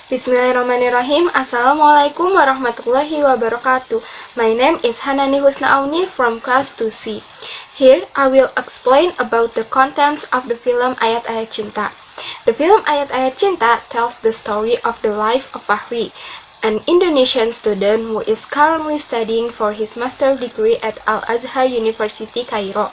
Bismillahirrahmanirrahim. Assalamualaikum warahmatullahi wabarakatuh. My name is Hanani Husna Auni from Class 2C. Here I will explain about the contents of the film Ayat-Ayat Cinta. The film Ayat-Ayat Cinta tells the story of the life of Fahri, an Indonesian student who is currently studying for his master's degree at Al-Azhar University, Cairo.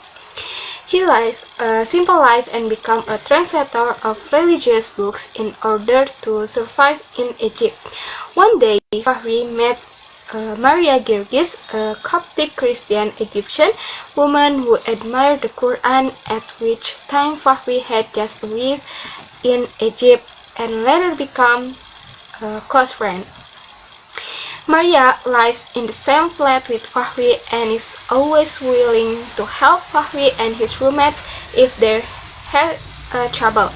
He lived a simple life and became a translator of religious books in order to survive in Egypt. One day, Fahri met Maria Girgis, a Coptic Christian Egyptian woman who admired the Quran, at which time Fahri had just arrived in Egypt and later become a close friend. Maria lives in the same flat with Fahri and is always willing to help Fahri and his roommates if they have trouble.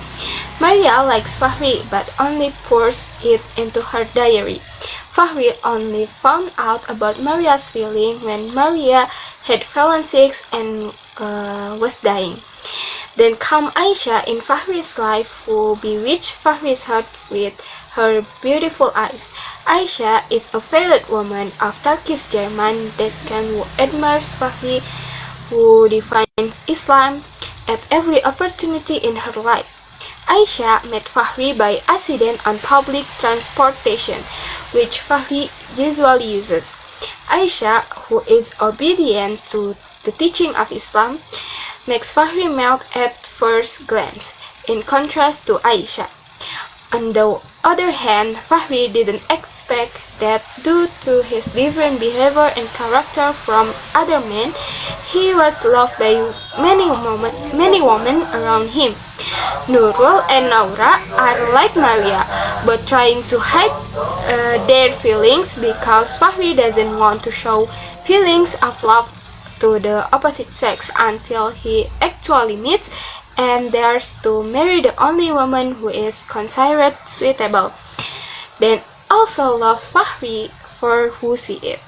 Maria likes Fahri but only pours it into her diary. Fahri only found out about Maria's feeling when Maria had fallen sick and was dying. Then come Aisha in Fahri's life, who bewitched Fahri's heart with her beautiful eyes. Aisha is a veiled woman of Turkish German descent who admires Fahri, who defines Islam at every opportunity in her life. Aisha met Fahri by accident on public transportation, which Fahri usually uses. Aisha, who is obedient to the teaching of Islam, makes Fahri melt at first glance, in contrast to Aisha. On the other hand, Fahri didn't expect that due to his different behavior and character from other men, he was loved by many women around him. Nurul and Naura are like Maria, but trying to hide their feelings because Fahri doesn't want to show feelings of love to the opposite sex until he actually meets and dares to marry the only woman who is considered suitable, then also loves Fahri for who she is.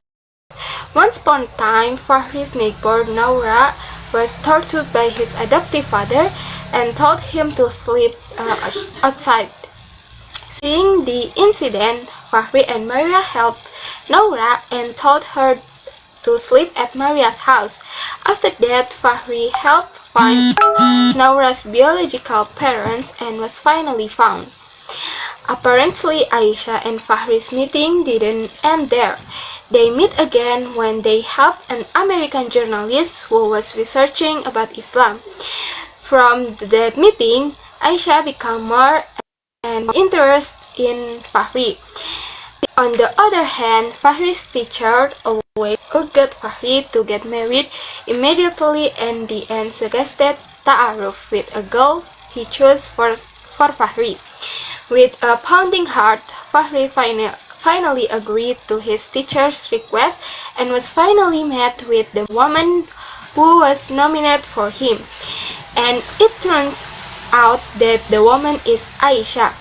Once upon a time, Fahri's neighbor Naura was tortured by his adoptive father and told him to sleep outside. Seeing the incident, Fahri and Maria helped Naura and told her to sleep at Maria's house. After that, Fahri helped find Naura's biological parents and was finally found. Apparently, Aisha and Fahri's meeting didn't end there. They meet again when they helped an American journalist who was researching about Islam. From that meeting, Aisha became more and more interested in Fahri. On the other hand, Fahri's teacher always urged Fahri to get married immediately and the end suggested ta'aruf with a girl he chose for Fahri. With a pounding heart, Fahri finally agreed to his teacher's request and was finally met with the woman who was nominated for him. And it turns out that the woman is Aisha.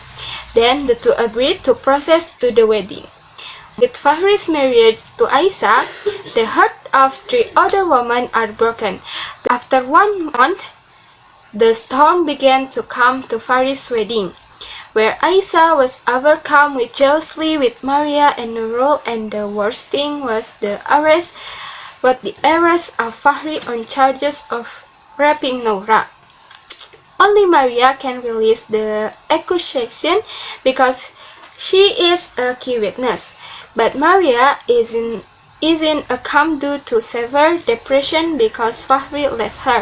Then the two agreed to proceed to the wedding. With Fahri's marriage to Aisha, the heart of three other women are broken. After 1 month, the storm began to come to Fahri's wedding, where Aisha was overcome with jealousy with Maria and Nurul, and the worst thing was the arrest of Fahri on charges of raping Noura. Only Maria can release the accusation because she is a key witness. But Maria is in a coma due to severe depression because Fahri left her.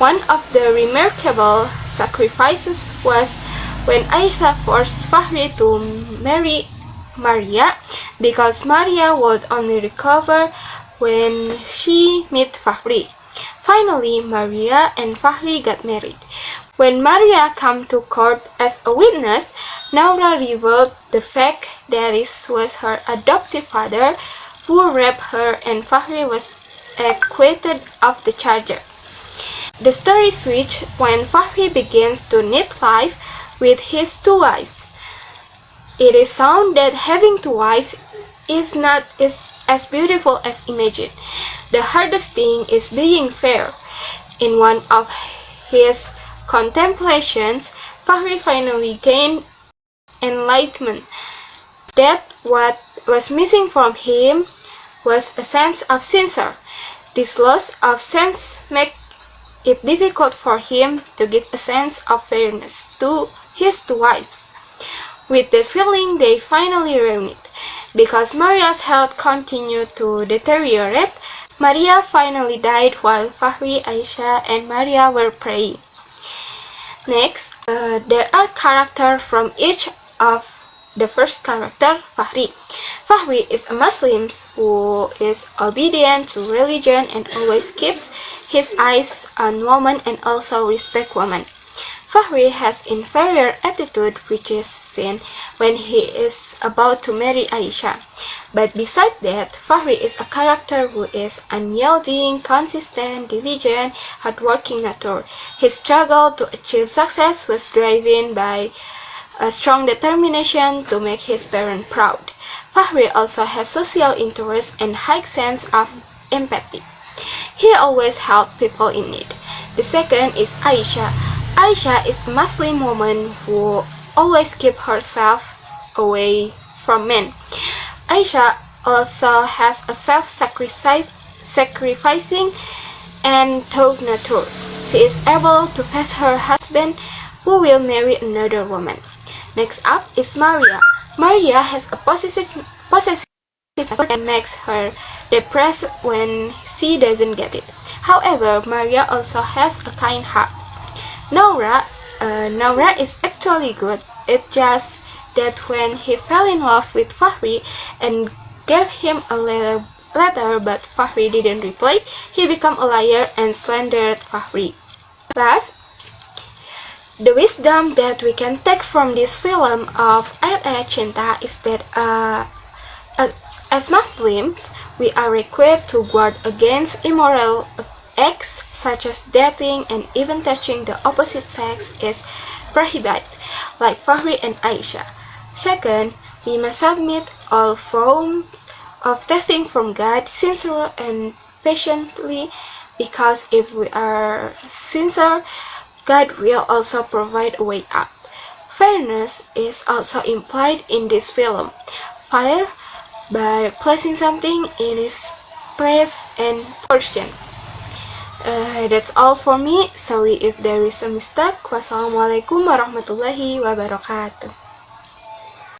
One of the remarkable sacrifices was when Aisha forced Fahri to marry Maria because Maria would only recover when she met Fahri. Finally, Maria and Fahri got married. When Maria came to court as a witness, Naura revealed the fact that it was her adoptive father who raped her, and Fahri was acquitted of the charge. The story switched when Fahri begins to knit life with his two wives. It is shown that having two wives is not as beautiful as imagined. The hardest thing is being fair. In one of his contemplations, Fahri finally gained enlightenment. That what was missing from him was a sense of censor. This loss of sense makes it difficult for him to give a sense of fairness to his two wives. With that feeling, they finally reunited. Because Maria's health continued to deteriorate, Maria finally died while Fahri, Aisha, and Maria were praying. Next, there are characters from each of the first character, Fahri. Fahri is a Muslim who is obedient to religion and always keeps his eyes on women and also respect women. Fahri has inferior attitude, which is seen when he is about to marry Aisha. But besides that, Fahri is a character who is unyielding, consistent, diligent, hardworking nature. His struggle to achieve success was driven by a strong determination to make his parents proud. Fahri also has social interest and high sense of empathy. He always helps people in need. The second is Aisha. Aisha is a Muslim woman who always keeps herself away from men. Aisha also has a self-sacrificing and tough nature. She is able to face her husband who will marry another woman. Next up is Maria. Maria has a possessive nature and makes her depressed when she doesn't get it. However, Maria also has a kind heart. Nora is actually good. It's just that when he fell in love with Fahri and gave him a letter but Fahri didn't reply, he became a liar and slandered Fahri. Last, the wisdom that we can take from this film of Ayat-Ayat Cinta is that as Muslims, we are required to guard against immoral acts such as dating and even touching the opposite sex is prohibited, like Fahri and Aisha. Second, we must submit all forms of testing from God sincerely and patiently, because if we are sincere, God will also provide a way up. Fairness is also implied in this film. Fair by placing something in its place and portion. That's all for me. Sorry if there is a mistake. Wassalamualaikum warahmatullahi wabarakatuh.